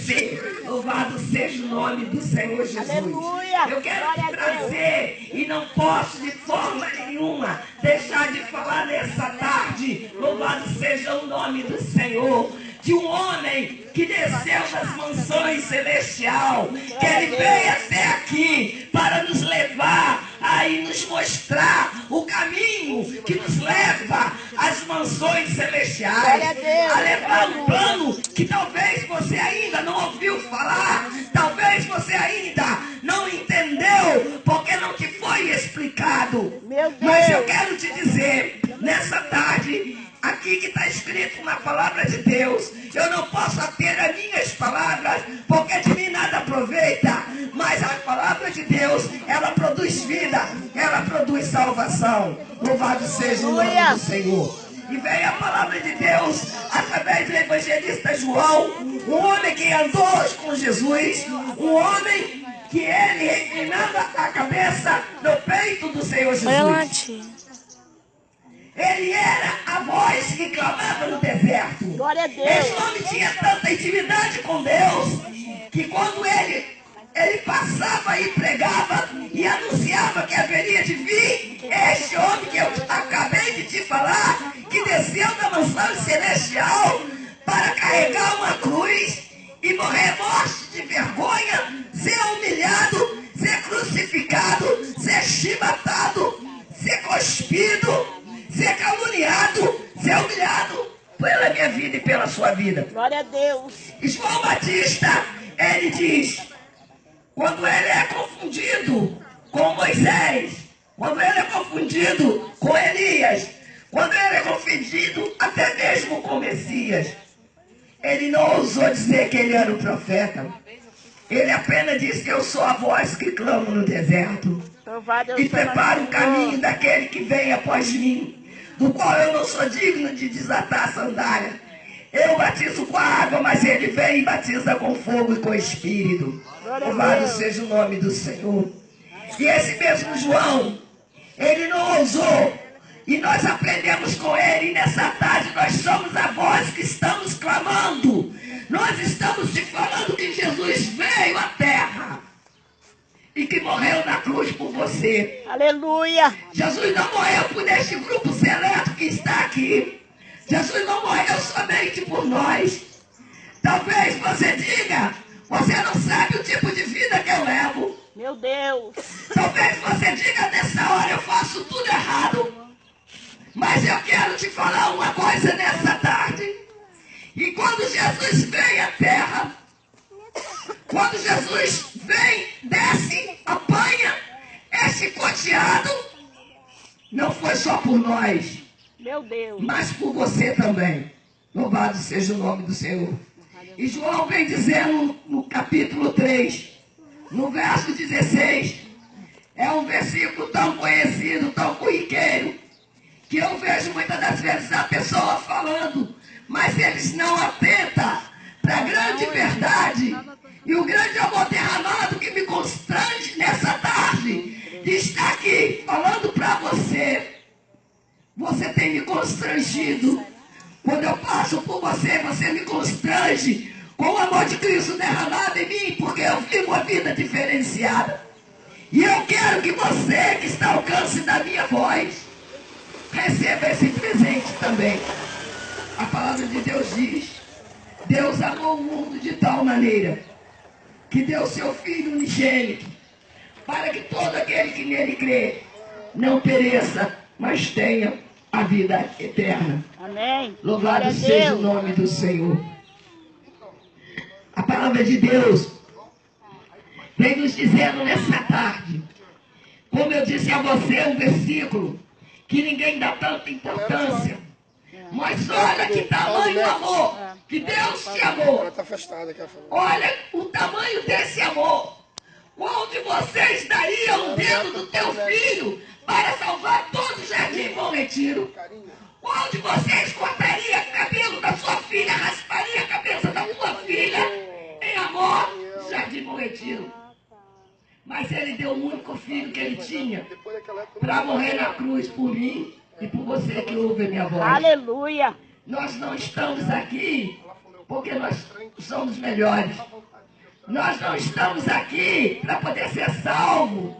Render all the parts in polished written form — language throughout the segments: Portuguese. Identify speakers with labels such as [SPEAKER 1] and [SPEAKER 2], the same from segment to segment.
[SPEAKER 1] acontecer. Louvado seja o nome do Senhor Jesus.
[SPEAKER 2] Aleluia.
[SPEAKER 1] Eu quero te trazer e não posso de forma nenhuma deixar de falar nessa tarde. Louvado seja o nome do Senhor. De um homem que desceu das mansões celestial, que ele veio até aqui para nos levar aí nos mostrar o caminho que nos leva às mansões celestiais, a levar um plano que talvez você ainda não ouviu falar, talvez você ainda não entendeu, porque não te foi explicado. Mas eu quero te dizer, nessa tarde, aqui que está escrito na palavra de Deus, eu não posso ter as minhas palavras, porque de mim nada aproveita, mas a palavra de Deus, ela produz vida, ela produz salvação. Louvado seja o nome do Senhor. E veio a palavra de Deus através do evangelista João, um homem que andou com Jesus, um homem que ele reclinava a cabeça no peito do Senhor Jesus. Ele era a voz que clamava no deserto.
[SPEAKER 2] Glória a Deus.
[SPEAKER 1] Esse homem tinha tanta intimidade com Deus que quando ele passava e pregava e anunciava que haveria de vir este homem que eu acabei de te falar, que desceu da mansão celestial para carregar uma cruz e morrer morte de vergonha, ser humilhado, ser crucificado, ser chibatado, ser cuspido, ser caluniado, ser humilhado pela minha vida e pela sua vida.
[SPEAKER 2] Glória a Deus.
[SPEAKER 1] E João Batista, ele diz, quando ele é confundido com Moisés, quando ele é confundido com Elias, quando ele é confundido até mesmo com Messias, ele não ousou dizer que ele era o profeta. Ele apenas disse que eu sou a voz que clamo no deserto e preparo o caminho daquele que vem após mim, do qual eu não sou digno de desatar a sandália. Eu batizo com a água, mas ele vem e batiza com fogo e com espírito. Louvado seja o nome do Senhor. E esse mesmo João, ele não ousou. E nós aprendemos com ele, e nessa tarde nós somos a voz que estamos clamando. Nós estamos te falando que Jesus veio à terra e que morreu na cruz por você.
[SPEAKER 2] Aleluia.
[SPEAKER 1] Jesus não morreu por este grupo seleto que está aqui. Jesus não morreu somente por nós. Talvez você diga, você não sabe o tipo de vida que eu levo.
[SPEAKER 2] Meu Deus.
[SPEAKER 1] Talvez você diga, nessa hora eu faço tudo errado. Mas eu quero te falar uma coisa nessa tarde. E quando Jesus vem à terra, quando Jesus vem, desce, apanha, é chicoteado, não foi só por nós,
[SPEAKER 2] meu Deus,
[SPEAKER 1] mas por você também. Louvado seja o nome do Senhor. E João vem dizendo no capítulo 3, no verso 16, é um versículo tão conhecido, tão corriqueiro, que eu vejo muitas das vezes a pessoa falando, mas eles não atentam para a grande verdade e o grande amor derramado que me constrange nessa tarde de estar aqui falando para você. Você tem me constrangido. Quando eu passo por você, você me constrange com o amor de Cristo derramado em mim, porque eu vivo uma vida diferenciada. E eu quero que você, que está ao alcance da minha voz, receba esse presente também. A palavra de Deus diz, Deus amou o mundo de tal maneira que deu seu Filho unigênito, para que todo aquele que nele crê não pereça, mas tenha a vida eterna.
[SPEAKER 2] Amém.
[SPEAKER 1] Louvado seja o nome do Senhor. A palavra de Deus vem nos dizendo nessa tarde, como eu disse a você, um versículo que ninguém dá tanta importância, mas olha que tamanho amor, que Deus te amou. Olha o tamanho desse amor. Qual de vocês daria o dedo do teu filho para salvar todo o Jardim Bom Retiro? Qual de vocês cortaria o cabelo da sua filha, rasparia a cabeça da sua filha em amor no Jardim Bom Retiro? Mas ele deu o único filho que ele tinha para morrer na cruz por mim e por você que ouve a minha voz.
[SPEAKER 2] Aleluia.
[SPEAKER 1] Nós não estamos aqui porque nós somos melhores. Nós não estamos aqui para poder ser salvos,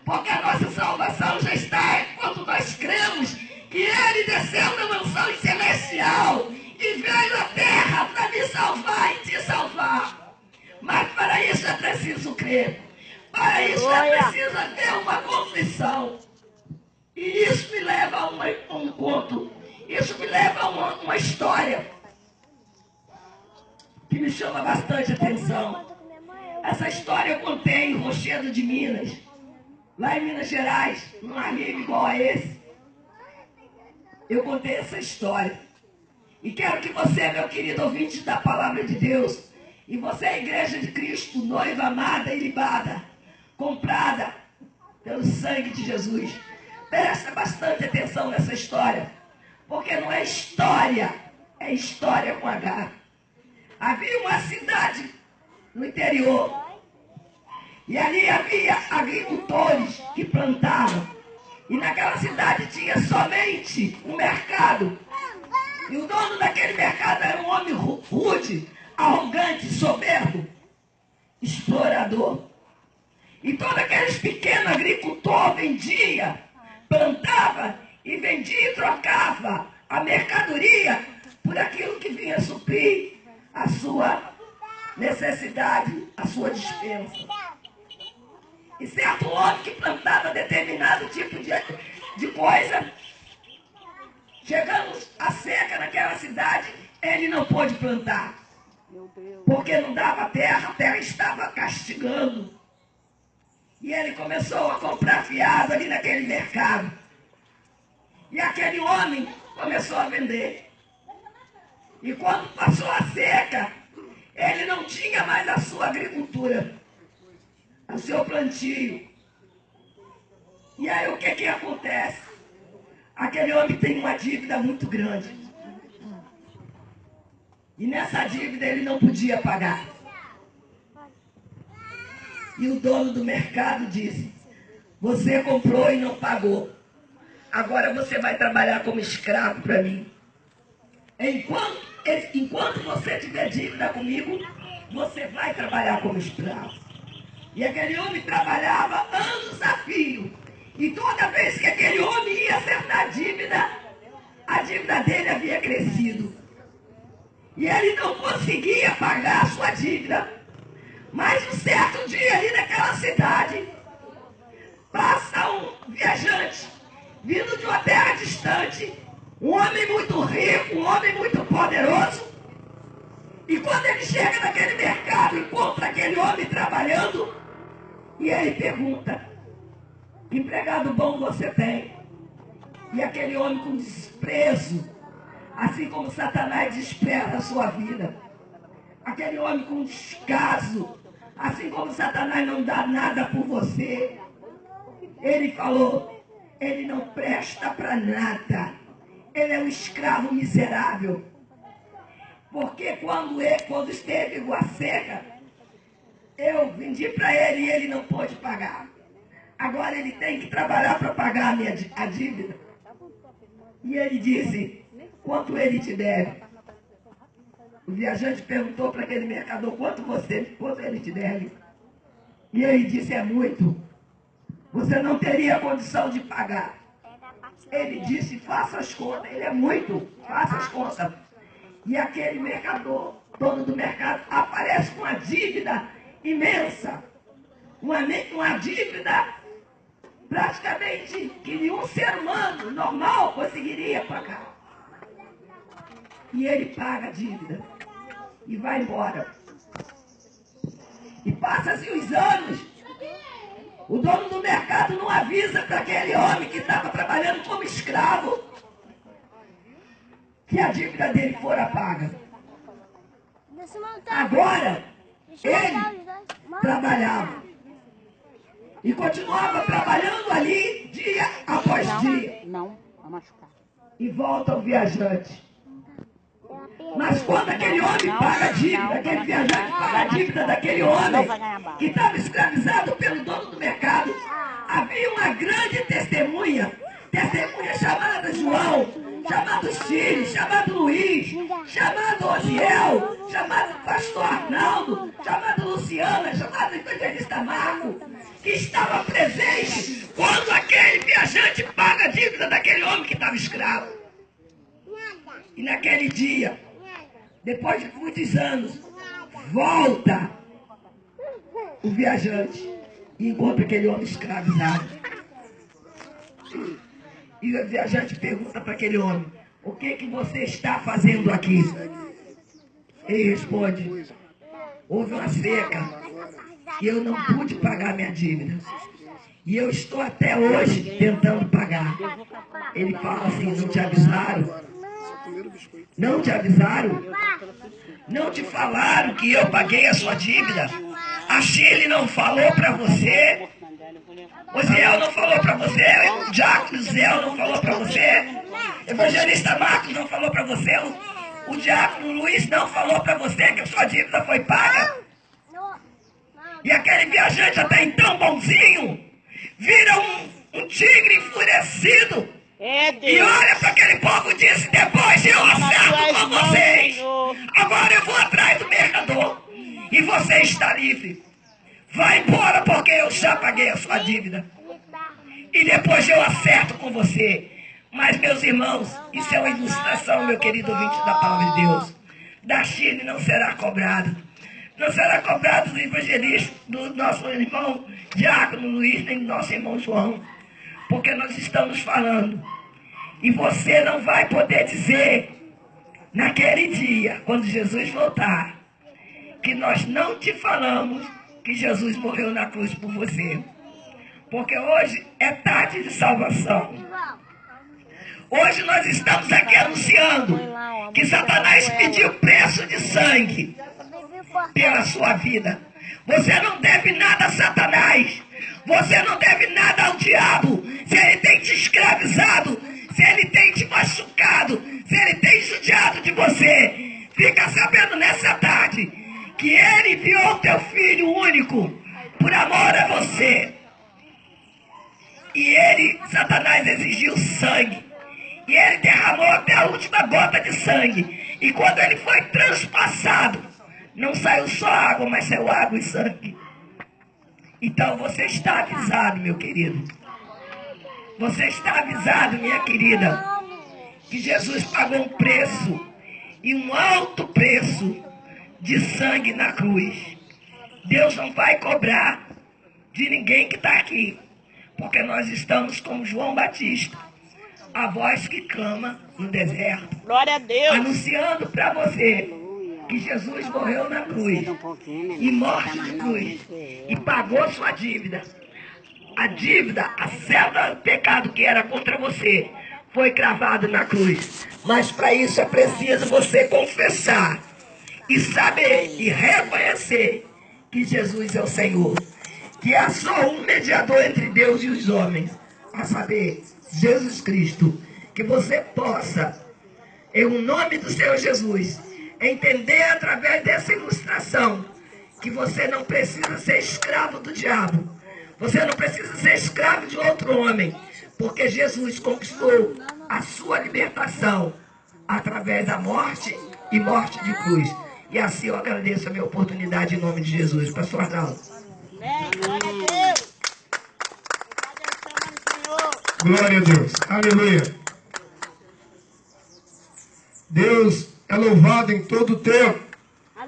[SPEAKER 1] porque a nossa salvação já está quando nós cremos que Ele desceu na mansão celestial e veio à terra para me salvar e te salvar. Mas para isso é preciso crer. Para isso é preciso ter uma confissão. E isso me leva a um conto. Isso me leva a uma história que me chama bastante atenção. Essa história eu contei em Rochedo de Minas, lá em Minas Gerais, num amigo igual a esse. Eu contei essa história. E quero que você, meu querido ouvinte da Palavra de Deus, e você, a Igreja de Cristo, noiva amada e libada, comprada pelo sangue de Jesus, presta bastante atenção nessa história, porque não é história, é história com H. Havia uma cidade no interior, e ali havia agricultores que plantavam, e naquela cidade tinha somente um mercado, e o dono daquele mercado era um homem rude, arrogante, soberbo, explorador. E todos aqueles pequenos agricultores vendia, plantava e vendia e trocava a mercadoria por aquilo que vinha suprir a sua necessidade, a sua dispensa. E certo homem que plantava determinado tipo de coisa, chegamos à seca naquela cidade, ele não pôde plantar. Porque não dava terra, a terra estava castigando. E ele começou a comprar fiado ali naquele mercado. E aquele homem começou a vender. E quando passou a seca, ele não tinha mais a sua agricultura, o seu plantio. E aí o que acontece? Aquele homem tem uma dívida muito grande. E nessa dívida ele não podia pagar. E o dono do mercado disse: você comprou e não pagou. Agora você vai trabalhar como escravo para mim. Enquanto você tiver dívida comigo, você vai trabalhar como escravo. E aquele homem trabalhava anos a fio. E toda vez que aquele homem ia acertar a dívida dele havia crescido. E ele não conseguia pagar a sua dívida. Mas um certo dia ali naquela cidade, passa um viajante, vindo de uma terra distante, um homem muito rico, um homem muito poderoso. E quando ele chega naquele mercado, encontra aquele homem trabalhando, e ele pergunta: que empregado bom você tem? E aquele homem com desprezo, assim como Satanás despreza a sua vida. Aquele homem com descaso, assim como Satanás não dá nada por você. Ele falou: ele não presta para nada. Ele é um escravo miserável. Porque quando esteve a seca, eu vendi para ele e ele não pôde pagar. Agora ele tem que trabalhar para pagar a dívida. E ele disse: quanto ele te deve? O viajante perguntou para aquele mercador: quanto ele te deve? E ele disse: é muito. Você não teria condição de pagar. Ele disse: faça as contas. Ele: é muito, faça as contas. E aquele mercador, dono do mercado, aparece com uma dívida imensa. Uma dívida praticamente que nenhum ser humano normal conseguiria pagar. E ele paga a dívida e vai embora. E passa-se os anos. O dono do mercado não avisa para aquele homem que estava trabalhando como escravo que a dívida dele fora paga. Agora, ele trabalhava e continuava trabalhando ali dia após dia.
[SPEAKER 2] Não, vai machucar.
[SPEAKER 1] E volta o viajante. Mas quando aquele homem paga a dívida, aquele viajante paga a dívida daquele homem que estava escravizado pelo dono do mercado, havia uma grande testemunha chamada João, chamado Círio, chamado Luiz, chamado Osiel, chamado Pastor Arnaldo, chamado Luciana, chamado Evangelista Marco, que estava presente quando aquele viajante paga a dívida daquele homem que estava escravo. E naquele dia, depois de muitos anos, volta o viajante e encontra aquele homem escravizado. E o viajante pergunta para aquele homem: o que você está fazendo aqui? Ele responde: houve uma seca e eu não pude pagar minha dívida. E eu estou até hoje tentando pagar. Ele fala assim: não te avisaram? Não te avisaram? Não te falaram que eu paguei a sua dívida? A Shirley não falou para você? O Ziel não falou para você? O diácono Ziel não falou para você? Evangelista Marcos não falou para você? O diácono Luiz não falou para você que a sua dívida foi paga? E aquele viajante até então bonzinho vira um tigre enfurecido. E olha para aquele povo e diz: depois eu acerto com vocês. Agora eu vou atrás do mercador. E você está livre. Vai embora porque eu já paguei a sua dívida. E depois eu acerto com você. Mas, meus irmãos, isso é uma ilustração, meu querido ouvinte da palavra de Deus. Da China não será cobrado. Não será cobrado do evangelista, do nosso irmão Diácono Luiz, nem do nosso irmão João. Porque nós estamos falando. E você não vai poder dizer, naquele dia, quando Jesus voltar, que nós não te falamos que Jesus morreu na cruz por você. Porque hoje é tarde de salvação. Hoje nós estamos aqui anunciando que Satanás pediu preço de sangue pela sua vida. Você não deve nada a Satanás. Você não deve nada ao diabo. Se ele tem te escravizado, se ele tem te machucado, se ele tem judiado de você, fica sabendo nessa tarde que ele enviou o teu filho único por amor a você. E ele, Satanás, exigiu sangue. E ele derramou até a última gota de sangue. E quando ele foi transpassado, não saiu só água, mas saiu água e sangue. Então você está avisado, meu querido. Você está avisado, minha querida, que Jesus pagou um preço, e um alto preço, de sangue na cruz. Deus não vai cobrar de ninguém que está aqui, porque nós estamos como João Batista, a voz que clama no deserto.
[SPEAKER 2] Glória a Deus.
[SPEAKER 1] Anunciando para você que Jesus morreu na cruz, e morte de cruz, e pagou sua dívida. A dívida, a célula do pecado que era contra você, foi cravado na cruz. Mas para isso é preciso você confessar e saber e reconhecer que Jesus é o Senhor, que há só um mediador entre Deus e os homens, a saber, Jesus Cristo. Que você possa, em nome do Senhor Jesus, entender através dessa ilustração que você não precisa ser escravo do diabo, você não precisa ser escravo de outro homem, porque Jesus conquistou a sua libertação através da morte e morte de cruz. E assim eu agradeço a minha oportunidade em nome de Jesus. Pastor Arnaldo.
[SPEAKER 2] Glória a Deus.
[SPEAKER 3] Glória a Deus. Aleluia. Deus é louvado em todo o tempo.